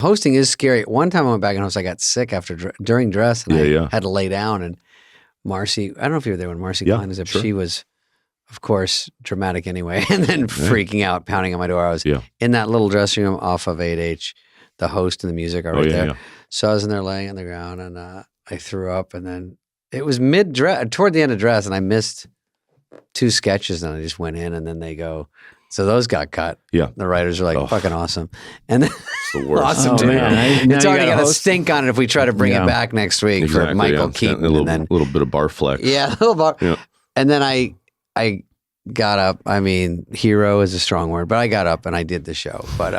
Hosting is scary. One time I went back and I got sick during dress, and I had to lay down. And Marcy, I don't know if you were there when Marcy Klein was up. Sure. She was, of course, dramatic anyway, and then freaking out, pounding on my door. I was in that little dressing room off of 8H. The host and the music are right there. Yeah. So I was in there laying on the ground, and I threw up, and then it was toward the end of dress, and I missed 2 sketches, and I just went in, and then they go, so those got cut. Yeah. The writers are like, fucking awesome. And then it's the worst. Awesome, dude. It's already got a stink on it if we try to bring it back next week for Michael Keaton. A little bit of bar flex. Yeah, a little bar. Yeah. And then I got up. I mean, hero is a strong word, but I got up and I did the show. But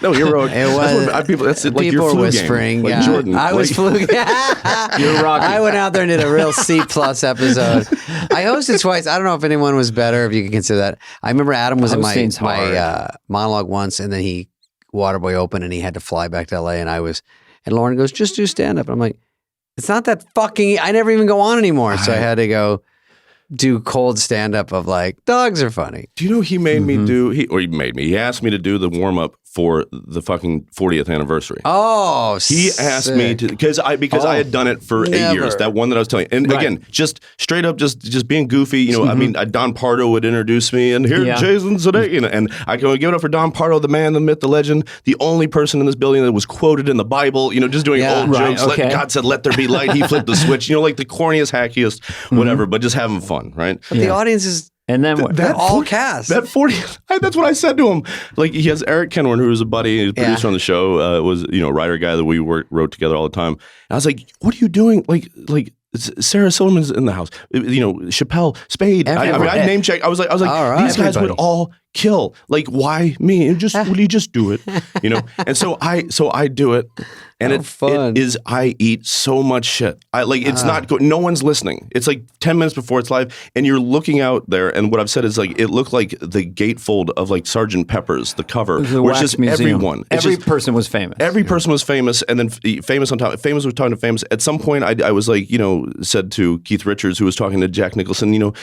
no, hero. It was that's like people your flu were whispering. Game. Yeah, Jordan, I was flu. You're Rocky. I went out there and did a real C+ episode. I hosted twice. I don't know if anyone was better, if you can consider that. I remember Adam was in my monologue once, and then he Waterboy opened, and he had to fly back to LA, and Lorne goes, just do stand up. I'm like, it's not that fucking. I never even go on anymore, so I had to go do cold stand-up of like, dogs are funny. Do you know he made me do, he asked me to do the warm-up for the fucking 40th anniversary. Oh, he asked me to, because I had done it for 8 years, that one that I was telling you. And again, just straight up, just being goofy, you know, I mean, Don Pardo would introduce me, and here's Jason Sudeikis, and I go, give it up for Don Pardo, the man, the myth, the legend, the only person in this building that was quoted in the Bible, you know, just doing old jokes. God said, let there be light. He flipped the switch, you know, like the corniest, hackiest, whatever, but just having fun, right? But the audience is... And then they're all cast. That 40th, that's what I said to him. Like, he has Eric Kenwarn, who was a buddy, he's a producer on the show, was, you know, a writer guy that we wrote together all the time. And I was like, what are you doing? Like Sarah Silverman's in the house. You know, Chappelle, Spade. I name check. I was like, these guys would all kill. Like, why me? And will you just do it? You know? And so I do it. And I eat so much shit. It's not good. No one's listening. It's like 10 minutes before it's live, and you're looking out there, and what I've said is like, it looked like the gatefold of like Sgt. Pepper's, the cover, where it's just museum. Everyone. Every person was famous. Every person was famous, and then famous on top. Famous was talking to famous. At some point, I was like, you know, said to Keith Richards, who was talking to Jack Nicholson, you know,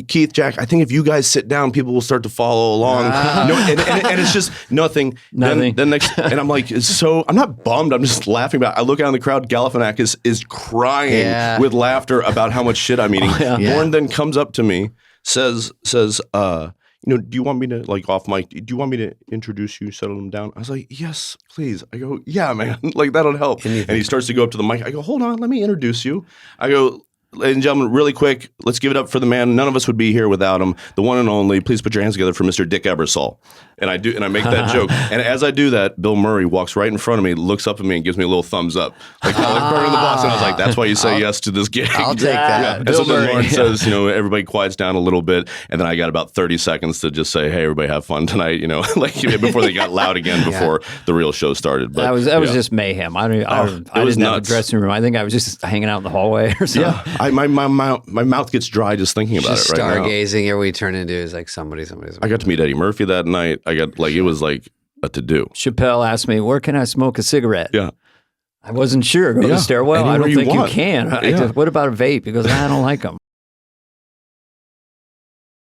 Keith, Jack, I think if you guys sit down, people will start to follow along. And it's just nothing. Then next, and I'm like, I'm not bummed. I'm just laughing about it. I look out in the crowd. Galifianakis is crying with laughter about how much shit I'm eating. Lorne then comes up to me, says, you know, do you want me to, like, off mic, do you want me to introduce you, settle them down? I was like, yes, please. I go, yeah, man, like, that'll help. And he starts to go up to the mic. I go, hold on, let me introduce you. I go, ladies and gentlemen, really quick, let's give it up for the man. None of us would be here without him. The one and only. Please put your hands together for Mr. Dick Ebersol. And I make that joke. And as I do that, Bill Murray walks right in front of me, looks up at me, and gives me a little thumbs up, like burning the boss. And I was like, "That's why you say yes to this gig." I'll take that. Yeah. And so then Lorne says, you know, everybody quiets down a little bit, and then I got about 30 seconds to just say, "Hey, everybody, have fun tonight," you know, like before they got loud again before the real show started. But that was just mayhem. I didn't have a dressing room. I think I was just hanging out in the hallway or something. Yeah, my mouth gets dry just thinking about it right now. Stargazing, here we turn into is like somebody. I got to meet Eddie Murphy that night. I got it was like a to-do. Chappelle asked me, where can I smoke a cigarette? Yeah. I wasn't sure. Go to the stairwell. Anywhere I don't think want. You can. What about a vape? He goes, I don't like them.